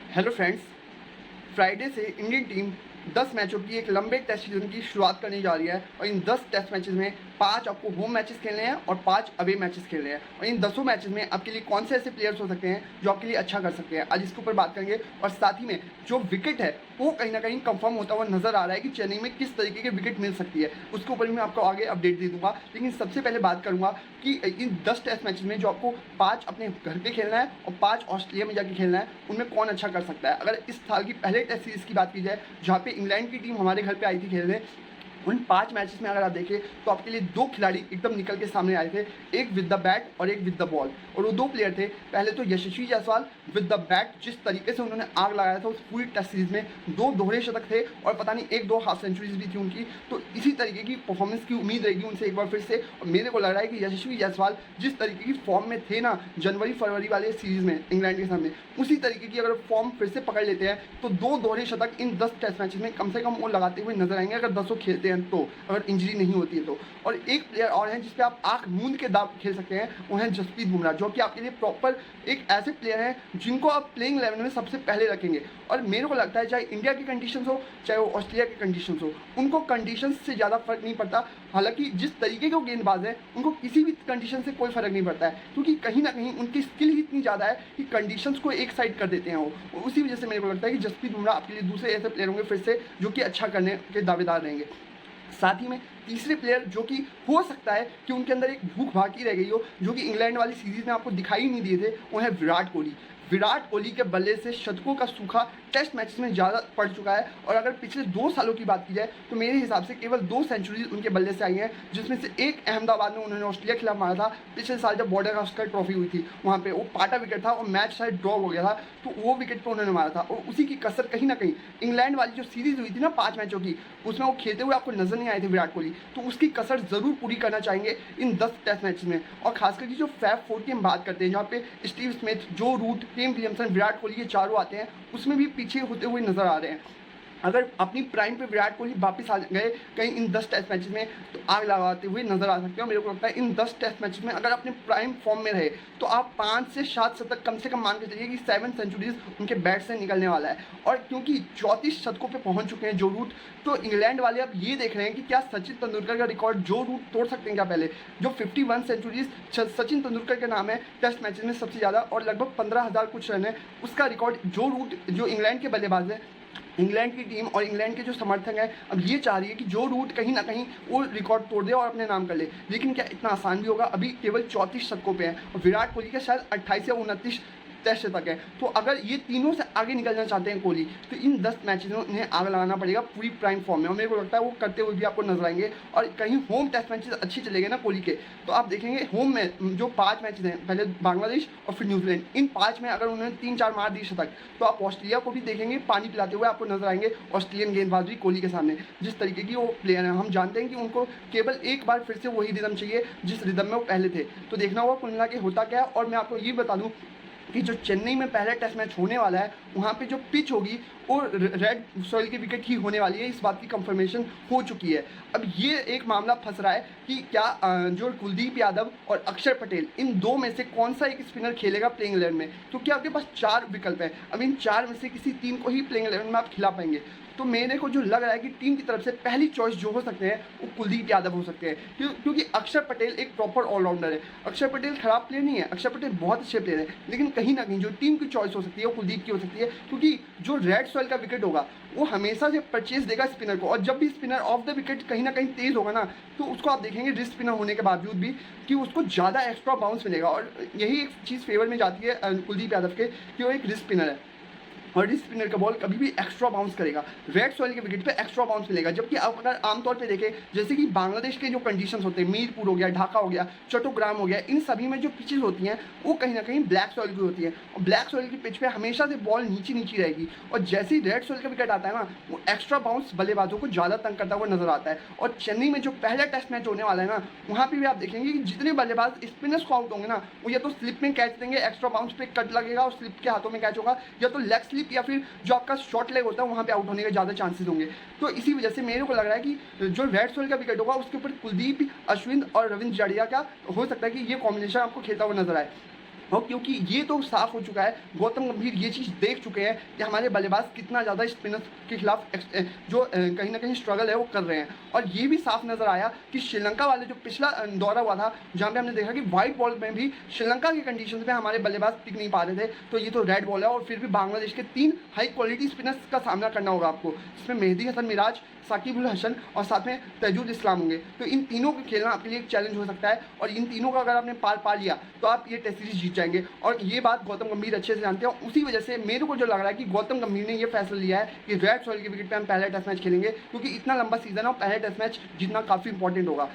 Hello friends, Friday से Indian team 10 मैचों की एक लंबे टेस्ट सीजन की शुरुआत करने जा रही है और इन 10 टेस्ट मैचेस में 5 आपको होम मैचेस खेलने हैं और 5 अवे मैचेस खेलने हैं। और इन 10 मैचेस में आपके लिए कौन से ऐसे प्लेयर्स हो सकते हैं जो आपके लिए अच्छा कर सकते हैं, आज इसके ऊपर बात करेंगे। और साथ ही में जो विकेट है वो कहीं ना कहीं कंफर्म होता हुआ नजर आ रहा है कि चेन्नई में किस तरीके की विकेट मिल सकती है, उसके ऊपर भी मैं आपको आगे अपडेट दे दूंगा। लेकिन सबसे पहले बात करूंगा कि इन 10 टेस्ट मैचेस में जो आपको 5 अपने घर पे खेलना है और 5 ऑस्ट्रेलिया में जाके खेलना है, उनमें कौन अच्छा कर सकता है। अगर इस साल की पहले टेस्ट सीरीज की बात की जाए जहाँ पे इंग्लैंड की टीम हमारे घर पे आई थी खेलने, उन 5 मैचेस में अगर आप देखें तो आपके लिए 2 खिलाड़ी एकदम निकल के सामने आए थे, एक विद द बैट और एक विद द बॉल। और वो 2 प्लेयर थे, पहले तो यशस्वी जायसवाल विद द बैट, जिस तरीके से उन्होंने आग लगाया था उस पूरी टेस्ट सीरीज में, 2 दोहरे शतक थे और पता नहीं 1-2 हाफ सेंचुरीज भी थी उनकी। तो इसी तरीके की परफॉर्मेंस की उम्मीद रहेगी उनसे एक बार फिर से। और मेरे को लग रहा है कि यशस्वी जायसवाल जिस तरीके की फॉर्म में थे ना जनवरी-फरवरी वाले सीरीज में इंग्लैंड के सामने, उसी तरीके की अगर फॉर्म फिर से पकड़ लेते हैं तो 2 दोहरे शतक इन 10 टेस्ट मैचेस में कम से कम वो लगाते हुए नजर आएंगे, अगर 10 खेलते हैं तो, अगर इंजरी नहीं होती है तो। और एक प्लेयर और है जिसपे आप आंख मूंद के दाव खेल सकते हैं, वो है जसप्रीत बुमराह, जो कि आपके लिए प्रॉपर एक ऐसे प्लेयर हैं जिनको आप प्लेइंग 11 में सबसे पहले रखेंगे। और मेरे को लगता है चाहे इंडिया की कंडीशंस हो चाहे वो ऑस्ट्रेलिया की कंडीशंस हो, उनको कंडीशंस से ज़्यादा फर्क नहीं पड़ता। हालांकि जिस तरीके के वो गेंदबाज हैं उनको किसी भी कंडीशन से कोई फर्क नहीं पड़ता है, क्योंकि कहीं ना कहीं उनकी स्किल ही इतनी ज़्यादा है कि कंडीशंस को एक साइड कर देते हैं वो। उसी वजह से मेरे को लगता है कि जसप्रीत बुमराह आपके लिए दूसरे ऐसे प्लेयर होंगे फिर से जो कि अच्छा करने के दावेदार रहेंगे। साथ ही में तीसरे प्लेयर जो कि हो सकता है कि उनके अंदर एक भूख भाकी रह गई हो, जो कि इंग्लैंड वाली सीरीज में आपको दिखाई नहीं दिए थे, वो है विराट कोहली। विराट कोहली के बल्ले से शतकों का सूखा टेस्ट मैचेस में ज़्यादा पड़ चुका है। और अगर पिछले 2 सालों की बात की जाए तो मेरे हिसाब से केवल 2 सेंचुरीज उनके बल्ले से आई हैं, जिसमें से एक अहमदाबाद में उन्होंने ऑस्ट्रेलिया के खिलाफ मारा था पिछले साल जब बॉर्डर गावस्कर ट्रॉफी हुई थी, वहाँ पे वो पाटा विकेट था और मैच शायद ड्रॉ हो गया था, तो वो विकेट पर उन्होंने मारा था। और उसी की कसर कहीं ना कहीं इंग्लैंड वाली जो सीरीज हुई थी ना 5 मैचों की, उसमें वो खेलते हुए आपको नजर नहीं आए थे विराट कोहली, तो उसकी कसर ज़रूर पूरी करना चाहेंगे इन 10 टेस्ट मैच में। और खासकर की जो फैब 4 की हम बात करते हैं, जहाँ पे Steve Smith, Joe Root, Kane Williamson, Virat Kohli ये चारों आते हैं, उसमें भी पीछे होते हुए नजर आ रहे हैं। अगर अपनी प्राइम पे विराट कोहली वापस आ गए कहीं इन 10 टेस्ट मैचेस में, तो आग लगाते हुए नजर आ सकते हो। मेरे को लगता है इन 10 टेस्ट मैचेस में अगर अपने प्राइम फॉर्म में रहे तो आप 5 से 7 शतक कम से कम मान के चलिए कि 7 सेंचुरीज उनके बैट से निकलने वाला है। और क्योंकि 34 शतकों पे पहुंच चुके हैं जो रूट, तो इंग्लैंड वाले अब ये देख रहे हैं कि क्या सचिन तेंदुलकर का रिकॉर्ड जो रूट तोड़ सकते हैं क्या। पहले जो 51 सेंचुरीज सचिन तेंदुलकर के नाम है टेस्ट मैचेस में सबसे ज़्यादा, और लगभग 15,000 कुछ रन है, उसका रिकॉर्ड जो रूट, जो इंग्लैंड के बल्लेबाज है, इंग्लैंड की टीम और इंग्लैंड के जो समर्थक हैं अब ये चाह रही है कि जो रूट कहीं ना कहीं वो रिकॉर्ड तोड़ दे और अपने नाम कर ले। लेकिन क्या इतना आसान भी होगा? अभी केवल 34 शतकों पे है और विराट कोहली के शायद 28 या 29 टेस्ट तक है। तो अगर ये तीनों से आगे निकलना चाहते हैं कोहली, तो इन 10 मैचेस में उन्हें आग लगाना पड़ेगा पूरी प्राइम फॉर्म में, और मेरे को लगता है वो करते हुए भी आपको नजर आएंगे। और कहीं होम टेस्ट मैचेस अच्छी चलेंगे ना कोहली के, तो आप देखेंगे होम में जो 5 मैचेस हैं, पहले बांग्लादेश और फिर न्यूजीलैंड, इन 5 में अगर उन्होंने 3-4 मार दी शतक, तो आप ऑस्ट्रेलिया को भी देखेंगे पानी पिलाते हुए आपको नजर आएंगे। ऑस्ट्रेलियन गेंदबाज भी कोहली के सामने, जिस तरीके की वो प्लेयर हैं, हम जानते हैं कि उनको केवल एक बार फिर से वही रिदम चाहिए जिस रिदम में वो पहले थे। तो देखना होगा कुल मिला के होता क्या है। और मैं आपको ये बता दूँ कि जो चेन्नई में पहला टेस्ट मैच होने वाला है, वहाँ पे जो पिच होगी वो रेड सॉइल की विकेट ही होने वाली है, इस बात की कंफर्मेशन हो चुकी है। अब ये एक मामला फंस रहा है कि क्या जो कुलदीप यादव और अक्षर पटेल, इन 2 में से कौन सा एक स्पिनर खेलेगा प्लेइंग 11 में, क्योंकि आपके पास 4 विकल्प हैं। अब इन 4 में से किसी 3 को ही प्लेइंग 11 में आप खिला पाएंगे। तो मेरे को जो लग रहा है कि टीम की तरफ से पहली चॉइस जो हो सकते हैं वो कुलदीप यादव हो सकते हैं, क्योंकि अक्षर पटेल एक प्रॉपर ऑलराउंडर है। अक्षर पटेल खराब प्लेयर नहीं है, अक्षर पटेल बहुत अच्छे प्लेयर है, लेकिन कहीं ना कहीं जो टीम की चॉइस हो सकती है वो कुलदीप की हो सकती है, क्योंकि जो रेड सॉइल का विकेट होगा वो हमेशा से परचेज देगा स्पिनर को। और जब भी स्पिनर ऑफ द विकेट कहीं ना कहीं तेज होगा ना, तो उसको आप देखेंगे रिस्ट स्पिनर होने के बावजूद भी कि उसको ज़्यादा एक्स्ट्रा बाउंस मिलेगा। और यही एक चीज़ फेवर में जाती है कुलदीप यादव के, कि वो एक रिस्ट स्पिनर है और रिस्ट स्पिनर का बॉल कभी भी एक्स्ट्रा बाउंस करेगा, रेड सॉइल के विकेट पे एक्स्ट्रा बाउंस मिलेगा। जबकि आप अगर आमतौर पे देखें, जैसे कि बांग्लादेश के जो कंडीशंस होते हैं, मीरपुर हो गया, ढाका हो गया, चट्टोग्राम हो गया, इन सभी में जो पिचेस होती हैं वो कहीं ना कहीं ब्लैक सॉइल की होती है, और ब्लैक सॉइल की पिच पे हमेशा से बॉल नीचे नीचे रहेगी। और जैसे ही रेड सॉइल का विकेट आता है ना, वो एक्स्ट्रा बाउंस बल्लेबाजों को ज़्यादा तंग करता हुआ नजर आता है। और चेन्नई में जो पहला टेस्ट मैच होने वाला है ना, वहाँ पर भी आप देखेंगे कि जितने बल्लेबाज स्पिनर्स को आउट होंगे ना, वो या तो स्लिप में कैच देंगे, एक्स्ट्रा बाउंस पे कट लगेगा और स्लिप के हाथों में कैच होगा, या तो लेग स्लिप या फिर जो आपका शॉर्ट लेग होता है वहाँ पे आउट होने के ज़्यादा चांसेस होंगे। तो इसी वजह से मेरे को लग रहा है कि जो रेड सॉइल का विकेट होगा उसके ऊपर कुलदीप, अश्विन और रविंद्र जडेजा का हो सकता है कि ये कॉम्बिनेशन आपको खेलता हुआ नजर आए। और क्योंकि ये तो साफ हो चुका है, गौतम गंभीर ये चीज़ देख चुके हैं कि हमारे बल्लेबाज कितना ज़्यादा स्पिनर्स के खिलाफ जो कहीं ना कहीं स्ट्रगल है वो कर रहे हैं। और ये भी साफ नज़र आया कि श्रीलंका वाले जो पिछला दौरा हुआ था, जहाँ पे हमने देखा कि वाइट बॉल में भी श्रीलंका की कंडीशन में हमारे बल्लेबाज टिक नहीं पा रहे थे, तो ये तो रेड बॉल है और फिर भी बांग्लादेश के 3 हाई क्वालिटी स्पिनर्स का सामना करना होगा आपको, जिसमें मेहदी हसन मिराज, साकिब उल हसन और साथ में तैजुल इस्लाम होंगे। तो इन तीनों को खेलना आपके लिए एक चैलेंज हो सकता है और इन तीनों का अगर आपने पार पा लिया तो आप ये टेस्ट सीरीज जीत जाएंगे। और ये बात गौतम गंभीर अच्छे से जानते हैं। उसी वजह से मेरे को जो लग रहा है कि गौतम गंभीर ने ये फैसला लिया है कि विराट कोहली के विकेट पे हम पहला टेस्ट मैच खेलेंगे, क्योंकि इतना लंबा सीजन है और पहला टेस्ट मैच जीतना काफ़ी इंपॉर्टेंट होगा।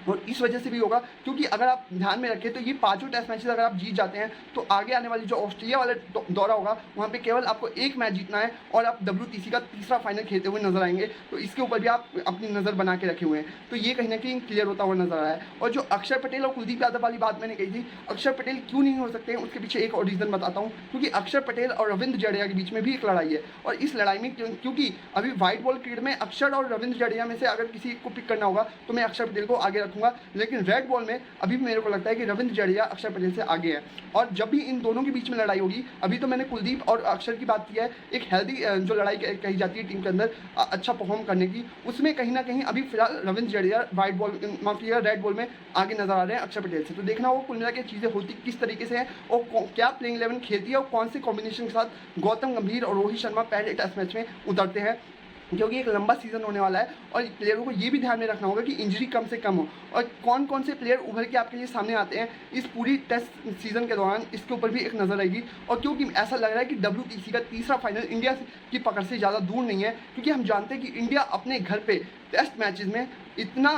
और इस वजह से भी होगा क्योंकि अगर आप ध्यान में रखें तो ये 5 टेस्ट मैचेस अगर आप जीत जाते हैं तो आगे आने वाली जो ऑस्ट्रेलिया वाला दौरा होगा वहाँ पे केवल आपको एक मैच जीतना है और आप WTC का तीसरा फाइनल खेलते हुए नजर आएंगे। तो इसके ऊपर भी आप अपनी नज़र बना के रखे हुए हैं, तो ये कहीं ना कहीं क्लियर होता हुआ नजर आ रहा है। और जो अक्षर पटेल और कुलदीप यादव वाली बात मैंने कही थी, अक्षर पटेल क्यों नहीं हो सकते हैं उसके पीछे एक और रीज़न बताता हूँ, क्योंकि अक्षर पटेल और रविंद्र जडेजा के बीच में भी एक लड़ाई है। और इस लड़ाई में क्योंकि अभी वाइट बॉल क्रिकेट में अक्षर और रविंद्र जडेजा में से अगर किसी को पिक करना होगा तो मैं अक्षर पटेल को आगे रखूंगा, लेकिन रेड बॉल में अभी मेरे को लगता है कि रविंद्र जडेजा अक्षर पटेल से आगे है। और जब भी इन दोनों के बीच में लड़ाई होगी, अभी तो मैंने कुलदीप और अक्षर की बात की है, एक हेल्दी जो लड़ाई कही जाती है टीम के अंदर अच्छा परफॉर्म करने की, उसमें कहीं ना कहीं अभी फिलहाल Ravindra Jadeja white ball mafia red ball में आगे नजर आ रहे हैं अक्षर पटेल से। तो देखना होगा कुल मिला के चीज़ें होती किस तरीके से हैं और क्या प्लेइंग 11 खेलती है और कौन से कॉम्बिनेशन के साथ गौतम गंभीर और रोहित शर्मा पहले टेस्ट मैच में उतरते हैं, क्योंकि एक लंबा सीजन होने वाला है। और प्लेयरों को ये भी ध्यान में रखना होगा कि इंजरी कम से कम हो और कौन कौन से प्लेयर उभर के आपके लिए सामने आते हैं इस पूरी टेस्ट सीजन के दौरान, इसके ऊपर भी एक नज़र रहेगी। और क्योंकि ऐसा लग रहा है कि WTC का तीसरा फाइनल इंडिया की पकड़ से ज़्यादा दूर नहीं है, क्योंकि हम जानते हैं कि इंडिया अपने घर पे टेस्ट मैचेस में इतना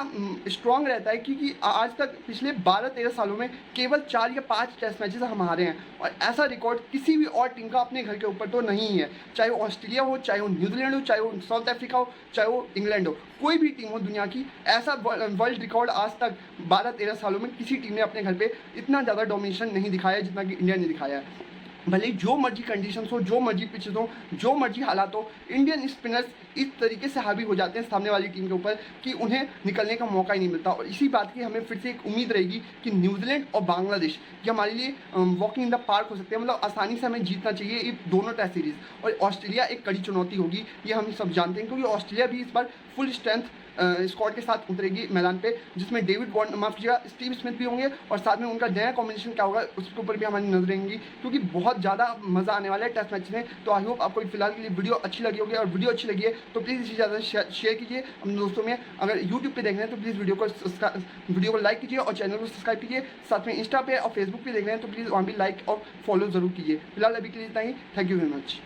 स्ट्रॉन्ग रहता है, क्योंकि आज तक पिछले 12-13 सालों में केवल 4 या 5 टेस्ट मैचेस हम हारे हैं। और ऐसा रिकॉर्ड किसी भी और टीम का अपने घर के ऊपर तो नहीं है, चाहे वो ऑस्ट्रेलिया हो, चाहे वो न्यूजीलैंड हो, चाहे वो साउथ अफ्रीका हो, चाहे वो इंग्लैंड हो, कोई भी टीम हो दुनिया की, ऐसा वर्ल्ड रिकॉर्ड आज तक 12-13 सालों में किसी टीम ने अपने घर पे इतना ज़्यादा डोमिनेशन नहीं दिखाया जितना कि इंडिया ने दिखाया है। भले ही जो मर्जी कंडीशंस हो, जो मर्जी पिचेस हो, जो मर्जी हालात हो, इंडियन स्पिनर्स इस तरीके से हावी हो जाते हैं सामने वाली टीम के ऊपर कि उन्हें निकलने का मौका ही नहीं मिलता। और इसी बात की हमें फिर से एक उम्मीद रहेगी कि न्यूजीलैंड और बांग्लादेश ये हमारे लिए वॉकिंग इन द पार्क हो सकते हैं, मतलब आसानी से हमें जीतना चाहिए ये दोनों टेस्ट सीरीज़। और ऑस्ट्रेलिया एक कड़ी चुनौती होगी, ये हम सब जानते हैं, क्योंकि ऑस्ट्रेलिया भी इस बार फुल स्ट्रेंथ स्क्वाड के साथ उतरेगी मैदान पे, जिसमें David Warner mafia Steve Smith भी होंगे और साथ में उनका नया कॉम्बिनेशन क्या होगा उसके ऊपर भी हमारी नजर रहेंगी, क्योंकि बहुत ज़्यादा मज़ा आने वाला है टेस्ट मैच में। तो आई होप आपको फिलहाल के लिए वीडियो अच्छी लगी होगी, और वीडियो अच्छी लगी है तो प्लीज़ इसे ज़्यादा शेयर कीजिए अपने दोस्तों में। अगर यूट्यूब पे देख रहे हैं तो प्लीज़ वीडियो को लाइक कीजिए और चैनल को सब्सक्राइब कीजिए। साथ में इंस्टा पे और फेसबुक पे देख रहे हैं तो प्लीज़ वहाँ भी लाइक और फॉलो ज़रूर कीजिए। फिलहाल अभी के लिए इतना ही। Thank you very much.